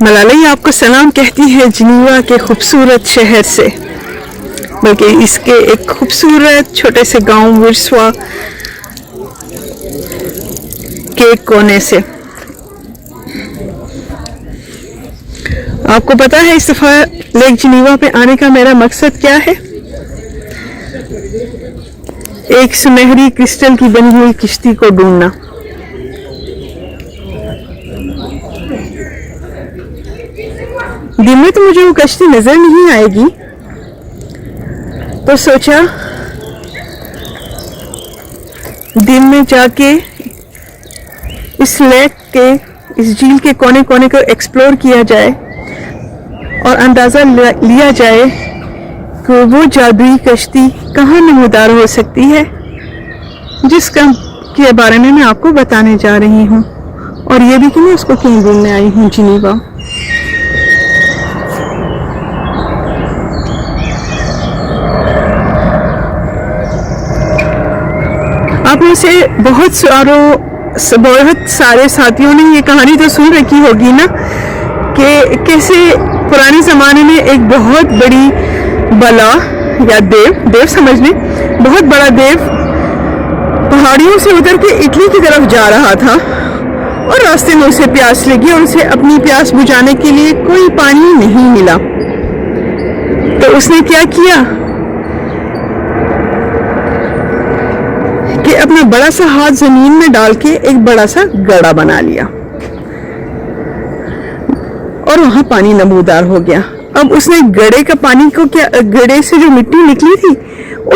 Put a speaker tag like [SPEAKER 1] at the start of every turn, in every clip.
[SPEAKER 1] मलाला आपको सलाम कहती है जिनीवा के खूबसूरत शहर से, बल्कि इसके एक खूबसूरत छोटे से गांव विरसवा के कोने से। आपको पता है इस दफा लेक जिनीवा पे आने का मेरा मकसद क्या है? एक सुनहरी क्रिस्टल की बनी हुई किश्ती को ढूंढना। दिन में तो मुझे वो कश्ती नजर नहीं आएगी, तो सोचा दिन में जाके इस लेक के, इस झील के कोने कोने को एक्सप्लोर किया जाए और अंदाजा लिया जाए कि वो जादुई कश्ती कहाँ नमूदार हो सकती है, जिसका के बारे में मैं आपको बताने जा रही हूँ, और ये भी कि मैं उसको क्यों ढूंढने आई हूँ जिनीवा। आप में से बहुत सारे साथियों ने ये कहानी तो सुन रखी होगी ना, कि कैसे पुराने ज़माने में एक बहुत बड़ी बला या देव समझ लें, बहुत बड़ा देव पहाड़ियों से उतर के इटली की तरफ जा रहा था और रास्ते में उसे प्यास लगी और उसे अपनी प्यास बुझाने के लिए कोई पानी नहीं मिला। तो उसने क्या किया कि अपना बड़ा सा हाथ जमीन में डाल के एक बड़ा सा गड्ढा बना लिया और वहां पानी नमूदार हो गया। अब उसने गड्ढे का पानी को क्या, गड्ढे से जो मिट्टी निकली थी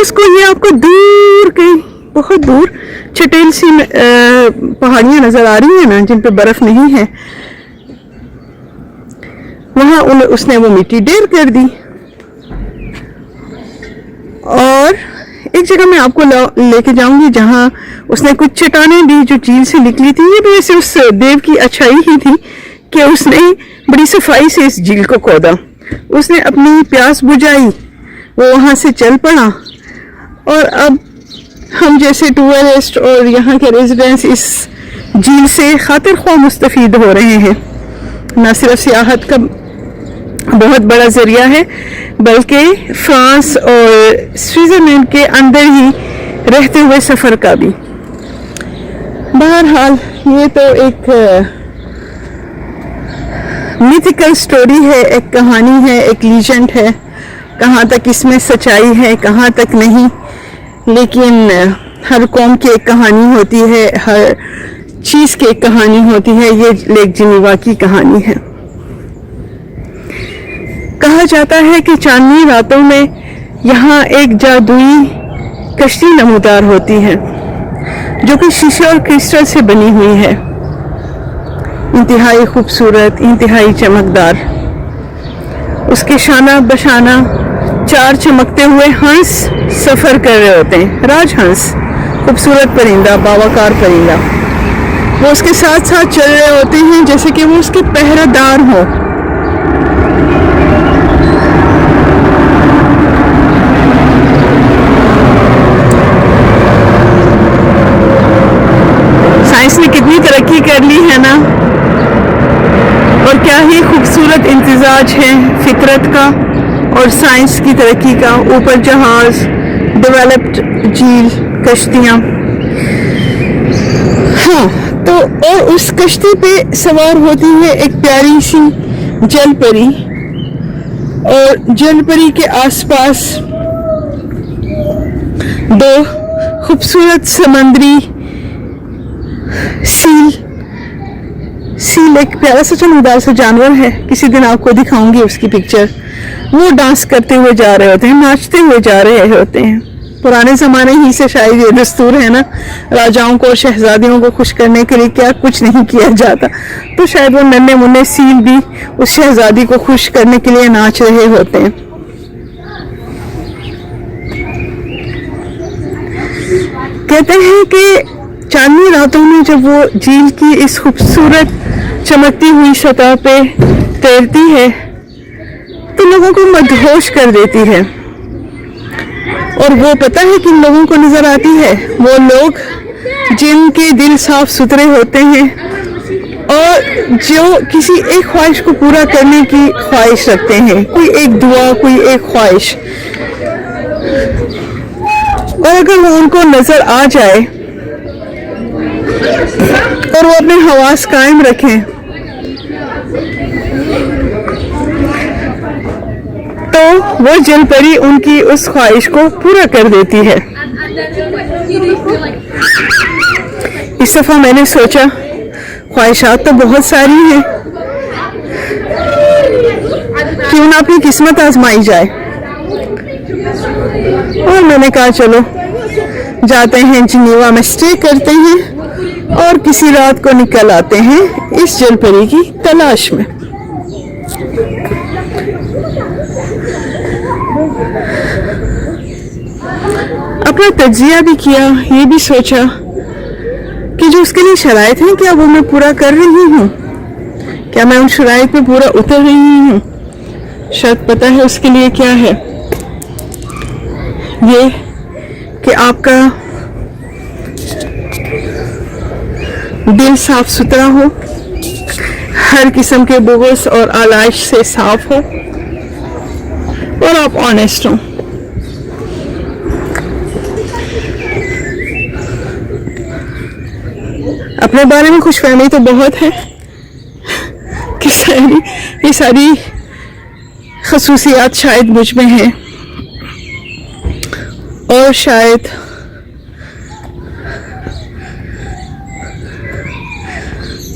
[SPEAKER 1] उसको, ये आपको दूर कहीं बहुत दूर चटेल सी पहाड़ियां नजर आ रही है ना, जिन पे बर्फ नहीं है, वहां उसने वो मिट्टी ढेर कर दी। और एक जगह मैं आपको लेके जाऊंगी जहां उसने कुछ चट्टानें दी जो झील से निकली थी। ये भी वैसे उस देव की अच्छाई ही थी कि उसने बड़ी सफाई से इस झील को खोदा, उसने अपनी प्यास बुझाई, वो वहां से चल पड़ा। और अब हम जैसे टूरिस्ट और यहाँ के रेजिडेंट्स इस झील से खातिर ख्वाह मुस्तफीद हो रहे हैं। न सिर्फ सियाहत का बहुत बड़ा जरिया है, बल्कि फ्रांस और स्विट्जरलैंड के अंदर ही रहते हुए सफर का भी। बहरहाल ये तो एक मिथिकल स्टोरी है, एक कहानी है, एक लीजेंड है। कहाँ तक इसमें सच्चाई है, कहाँ तक नहीं, लेकिन हर कौम की एक कहानी होती है, हर चीज़ की एक कहानी होती है। ये लेक जिनीवा की कहानी है। कहा जाता है कि चांदनी रातों में यहाँ एक जादुई कश्ती नमूदार होती है जो कि शीशे और क्रिस्टल से बनी हुई है, इंतहाई खूबसूरत, इंतहाई चमकदार। उसके शाना बशाना 4 चमकते हुए हंस सफर कर रहे होते हैं। राजहंस, खूबसूरत परिंदा, बावकार परिंदा, वो उसके साथ साथ चल रहे होते हैं जैसे कि वो उसके पहरेदार हो। साइंस ने कितनी तरक्की कर ली है ना, और क्या ही खूबसूरत इम्तिजाज है फितरत का और साइंस की तरक्की का। ऊपर जहाज, डेवलप्ड झील, कश्तियाँ। हाँ, तो और उस कश्ती पे सवार होती है एक प्यारी सी जलपरी, और जलपरी के आसपास 2 खूबसूरत समंदरी सील एक प्यारा सा चमकदार सा जानवर है। किसी दिन आपको दिखाऊंगी उसकी पिक्चर। वो डांस करते हुए जा रहे होते हैं, नाचते हुए जा रहे होते हैं। पुराने ज़माने ही से शायद ये दस्तूर है ना, राजाओं को और शहजादियों को खुश करने के लिए क्या कुछ नहीं किया जाता, तो शायद वो नन्हे मुन्ने सील भी उस शहजादी को खुश करने के लिए नाच रहे होते हैं। कहते हैं कि चांदनी रातों में जब वो झील की इस खूबसूरत चमकती हुई सतह पे तैरती है तो लोगों को मदहोश कर देती है। और वो पता है किन लोगों को नजर आती है? वो लोग जिनके दिल साफ सुथरे होते हैं और जो किसी एक ख्वाहिश को पूरा करने की ख्वाहिश रखते हैं, कोई एक दुआ, कोई एक ख्वाहिश। और अगर वो उनको नजर आ जाए और वो अपने हवास कायम रखें, तो वो जल परी उनकी उस ख्वाहिश को पूरा कर देती है। इस दफा मैंने सोचा ख्वाहिशात तो बहुत सारी हैं, क्यों ना अपनी किस्मत आजमाई जाए। और मैंने कहा चलो जाते हैं जिनेवा में, स्टे करते हैं और किसी रात को निकल आते हैं इस जलपरी की तलाश में। अपना तज्जिया भी किया, ये भी सोचा कि जो उसके लिए शराइत हैं क्या वो मैं पूरा कर रही हूँ, क्या मैं उन शराइत पे पूरा उतर रही हूँ। शायद पता है उसके लिए क्या है, ये कि आपका दिल साफ सुथरा हो, हर किस्म के बुग़्ज़ और आलाइश से साफ हो और आप ऑनेस्ट हो। अपने बारे में खुशफहमी तो बहुत है कि ये सारी खसूसियात शायद मुझ में है, और शायद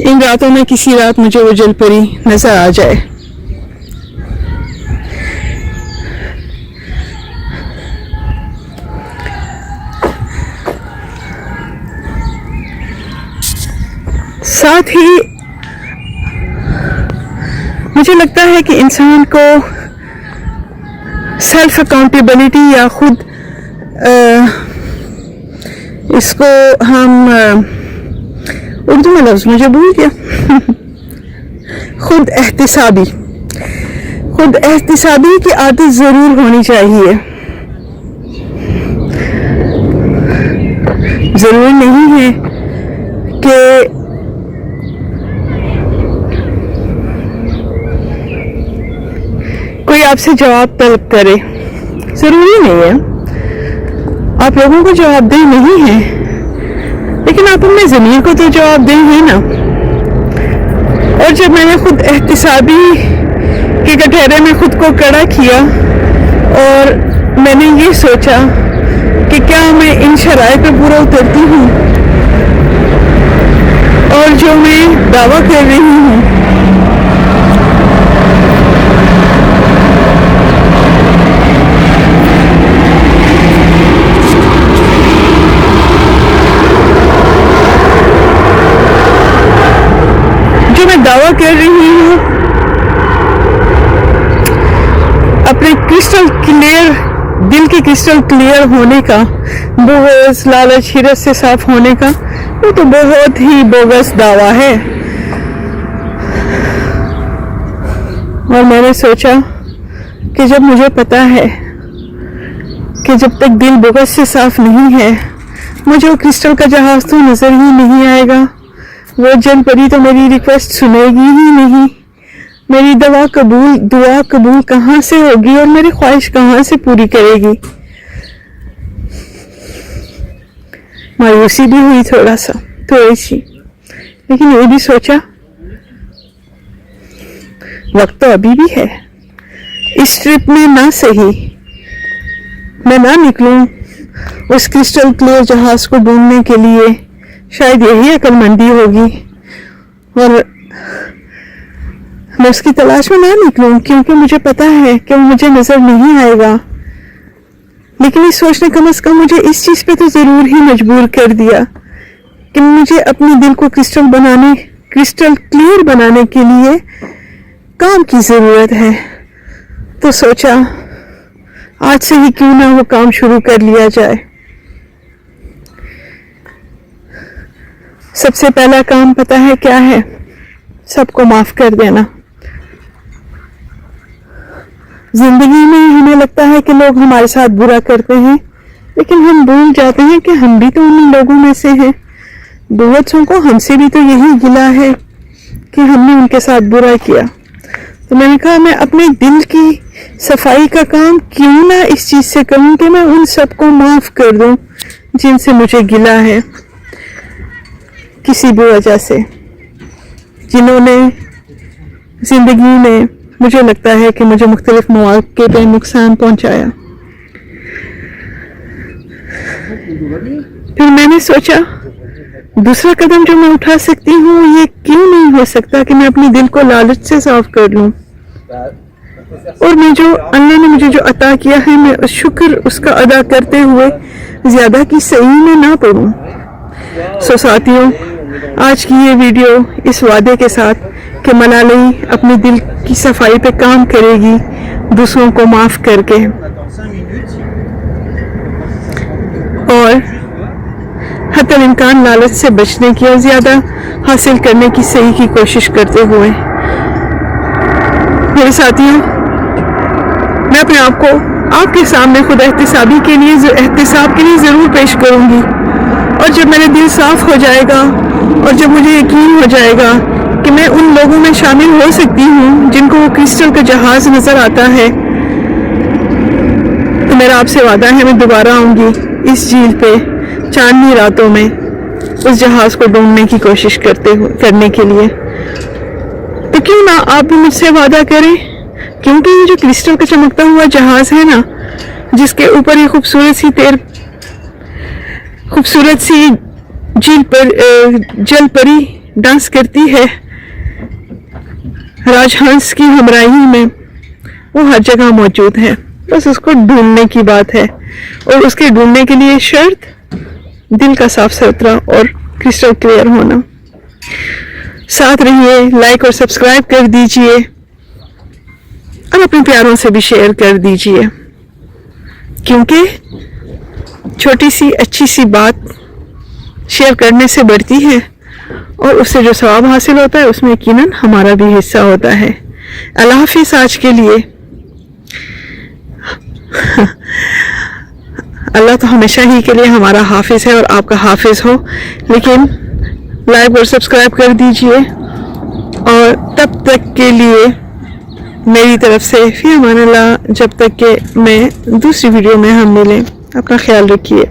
[SPEAKER 1] इन रातों में किसी रात मुझे वो जलपरी नजर आ जाए। साथ ही मुझे लगता है कि इंसान को सेल्फ अकाउंटेबिलिटी या खुद इसको हम उर्दू में लफ्ज़ मुझे भूल गया खुद एहतिसाबी की आदत ज़रूर होनी चाहिए। ज़रूरी नहीं है कि कोई आपसे जवाब तलब करे, ज़रूरी नहीं है। आप लोगों को जवाबदेह नहीं है, लेकिन आप अपने ज़मीर को तो जवाबदेह है ना। और जब मैंने खुद एहतिसाबी के कटहरे में खुद को खड़ा किया और मैंने ये सोचा कि क्या मैं इन शराइत पे पूरा उतरती हूँ, और जो मैं दावा कर रही हूँ दावा कर रही हूँ अपने क्रिस्टल क्लियर दिल के क्रिस्टल क्लियर होने का, बुग़्ज़, लालच, हिरस से साफ होने का, वो तो बहुत ही बोगस दावा है। और मैंने सोचा कि जब मुझे पता है कि जब तक दिल बुग़्ज़ से साफ नहीं है, मुझे वो क्रिस्टल का जहाज तो नजर ही नहीं आएगा। वो जलपरी तो मेरी रिक्वेस्ट सुनेगी ही नहीं, मेरी दुआ कबूल कहाँ से होगी और मेरी ख्वाहिश कहाँ से पूरी करेगी। मायूसी भी हुई थोड़ी सी, लेकिन ये भी सोचा वक्त तो अभी भी है। इस ट्रिप में ना सही मैं ना निकलूं उस क्रिस्टल क्लियर जहाज को ढूंढने के लिए, शायद यही अक्लमंदी होगी, और मैं उसकी तलाश में ना निकलूं क्योंकि मुझे पता है कि वो मुझे नजर नहीं आएगा। लेकिन इस सोचने कम से कम मुझे इस चीज पे तो जरूर ही मजबूर कर दिया कि मुझे अपने दिल को क्रिस्टल क्लियर बनाने के लिए काम की जरूरत है। तो सोचा आज से ही क्यों ना वो काम शुरू कर लिया जाए। सबसे पहला काम पता है क्या है? सबको माफ कर देना। जिंदगी में हमें लगता है कि लोग हमारे साथ बुरा करते हैं, लेकिन हम भूल जाते हैं कि हम भी तो उन लोगों में से हैं। बहुतों को हमसे भी तो यही गिला है कि हमने उनके साथ बुरा किया। तो मैंने कहा मैं अपने दिल की सफाई का काम क्यों ना इस चीज़ से करूं कि मैं उन सबको माफ़ कर दूं जिनसे मुझे गिला है किसी भी वजह से, जिन्होंने ज़िंदगी में मुझे लगता है कि मुझे मुख्तलिफ मौके पे नुकसान पहुंचाया। फिर मैंने सोचा दूसरा कदम जो मैं उठा सकती हूँ ये क्यों नहीं हो सकता कि मैं अपने दिल को लालच से साफ कर लूँ, और मैं जो अल्लाह ने मुझे जो अता किया है मैं शुक्र उसका अदा करते हुए ज़्यादा की सही में ना पढ़ूँ। सो साथियों, आज की ये वीडियो इस वादे के साथ कि मलाली अपने दिल की सफाई पे काम करेगी दूसरों को माफ़ करके, और हत्तल इम्कान लालच से बचने की और ज़्यादा हासिल करने की सही की कोशिश करते हुए। मेरे साथियों, मैं अपने आप को आपके सामने खुद एहतिसाब के लिए ज़रूर पेश करूँगी, और जब मेरा दिल साफ हो जाएगा और जब मुझे यकीन हो जाएगा कि मैं उन लोगों में शामिल हो सकती हूँ जिनको वो क्रिस्टल का जहाज़ नज़र आता है, तो मेरा आपसे वादा है मैं दोबारा आऊँगी इस झील पे चांदनी रातों में उस जहाज़ को ढूंढने की कोशिश करने के लिए। तो क्यों ना आप भी मुझसे वादा करें, क्योंकि ये जो क्रिस्टल का चमकता हुआ जहाज़ है ना, जिसके ऊपर ये खूबसूरत सी जल परी डांस करती है राजहंस की हमराही में, वो हर जगह मौजूद है। बस उसको ढूंढने की बात है, और उसके ढूंढने के लिए शर्त दिल का साफ सुथरा और क्रिस्टल क्लियर होना। साथ रहिए, लाइक और सब्सक्राइब कर दीजिए, और अपने प्यारों से भी शेयर कर दीजिए, क्योंकि छोटी सी अच्छी सी बात शेयर करने से बढ़ती है, और उससे जो सवाब हासिल होता है उसमें यकीनन हमारा भी हिस्सा होता है। अल्लाह हाफिज़ आज के लिए। अल्लाह तो हमेशा ही के लिए हमारा हाफिज़ है और आपका हाफिज़ हो, लेकिन लाइक और सब्सक्राइब कर दीजिए। और तब तक के लिए मेरी तरफ से फ़ी अमान अल्लाह, जब तक कि मैं दूसरी वीडियो में हम मिलें, अपना ख्याल रखिए।